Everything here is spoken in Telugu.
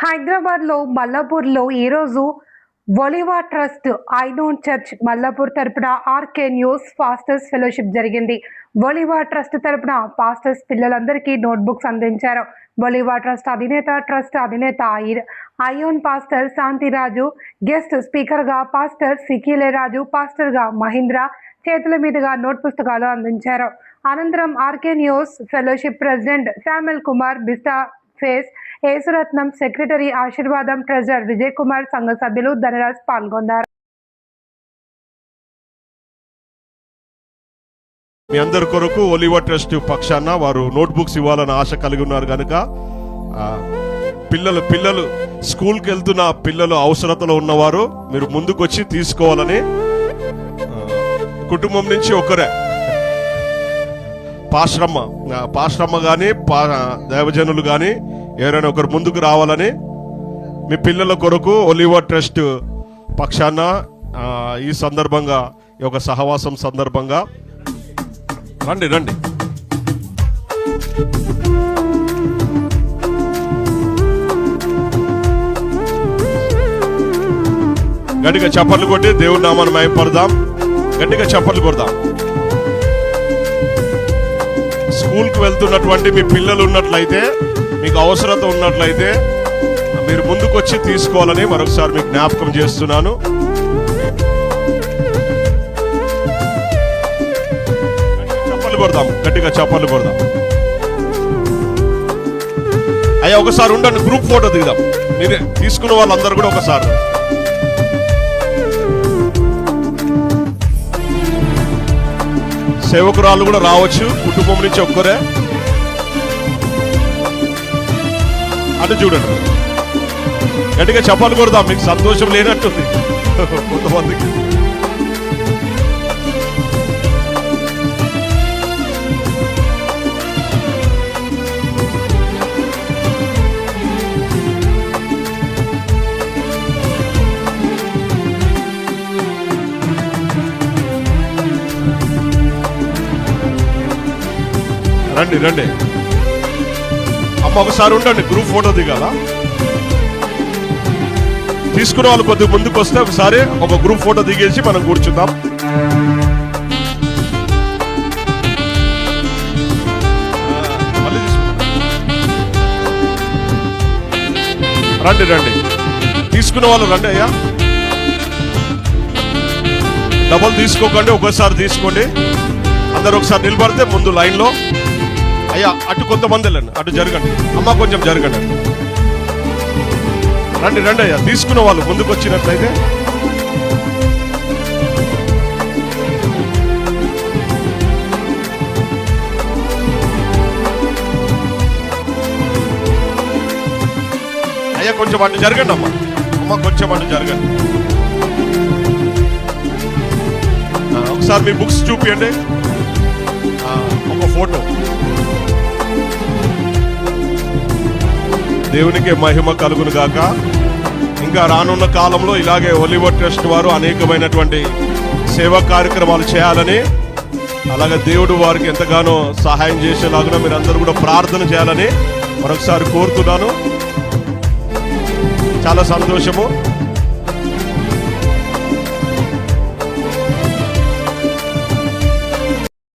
హైదరాబాద్ లో మల్లాపూర్ లో ఈ రోజు Oliva trust Aenon church Mallapur తరపున ఆర్కే న్యూస్ ఫాస్టర్స్ ఫెలోషిప్ జరిగింది. ఒలివా ట్రస్ట్ తరపున పాస్టర్స్ పిల్లలందరికీ నోట్బుక్స్ అందించారు. ఒలివా ట్రస్ట్ అధినేత Aenon pastor Shantiraju, guest speaker గా పాస్టర్ సికిలేరాజు, పాస్టర్ గా మహేంద్ర చేతుల మీదుగా నోట్ పుస్తకాలు అందించారు. అనంతరం RK news fellowship president Samuel Kumar బిస్టా ఫేస్, యేసురత్నం, సెక్రటరీ ఆశీర్వాదం, ట్రెజరర్ విజయ్ కుమార్, సంఘ సభ్యులు ధనరాజ్ పాల్గొన్నారు. మీ అందరి కొరకు ఒలివా ట్రస్ట్ పక్షాన వారు నోట్బుక్స్ ఇవ్వాలని ఆశ కలిగి ఉన్నారు కనుక పిల్లలు స్కూల్కి వెళ్తున్న పిల్లలు అవసరతలో ఉన్నవారు మీరు ముందుకు వచ్చి తీసుకోవాలని కుటుంబం నుంచి ఒకరే పాశ్రమ్మ కానీ దైవజనులు కానీ ఎవరైనా ఒకరు ముందుకు రావాలని మీ పిల్లల కొరకు ఒలివా ట్రస్ట్ పక్షాన ఈ సందర్భంగా ఈ యొక్క సహవాసం సందర్భంగా రండి గట్టిగా చప్పట్లు కొట్టి దేవుడి నామాన్ని మహిమపడదాం. గట్టిగా చప్పట్లు కొడదాం. స్కూల్కి వెళ్తున్నటువంటి మీ పిల్లలు ఉన్నట్లయితే, మీకు అవసరత ఉన్నట్లయితే మీరు ముందుకు వచ్చి తీసుకోవాలని మరొకసారి మీకు జ్ఞాపకం చేస్తున్నాను. చప్పట్లు కొడదాం. గట్టిగా చప్పట్లు కొడదాం. అయ్యా ఒకసారి ఉండండి, గ్రూప్ ఫోటో దిగుదాం. మీరే తీసుకున్న వాళ్ళందరూ కూడా ఒకసారి సేవకురాలు కూడా రావచ్చు, కుటుంబం నుంచి ఒక్కరే. అటు చూడండి, గట్టిగా చప్పట్లు కొడదాం. మీకు సంతోషం లేనట్టుంది కొంతమందికి. రండి అమ్మ, ఒకసారి ఉండండి, గ్రూప్ ఫోటో దిగాల. తీసుకున్న వాళ్ళు కొద్దిగా ముందుకు వస్తే ఒకసారి ఒక గ్రూప్ ఫోటో దిగేసి మనం కూర్చుందాం. రండి తీసుకున్న వాళ్ళు రండి. అయ్యా డబుల్ తీసుకోకండి, ఒకసారి తీసుకోండి. అందరు ఒకసారి నిలబడితే ముందు లైన్ లో. అయ్యా అటు కొంతమంది వెళ్ళండి, అటు జరగండి. అమ్మ కొంచెం జరగండి. రండి అయ్యా, తీసుకున్న వాళ్ళు ముందుకు వచ్చినట్లయితే. అయ్యా కొంచెం అటు జరగండి. అమ్మ కొంచెం అటు జరగండి. ఒకసారి మీ బుక్స్ చూపియండి, ఒక ఫోటో. దేవునికి మహిమ కలుగును గాక. ఇంకా రానున్న కాలంలో ఇలాగే ఒలివా ట్రస్ట్ వారు అనేకమైనటువంటి సేవా కార్యక్రమాలు చేయాలని, అలాగే దేవుడు వారికి ఎంతగానో సహాయం చేసేలాగా మీరందరూ కూడా ప్రార్థన చేయాలని మరొకసారి కోరుతున్నాను. చాలా సంతోషము.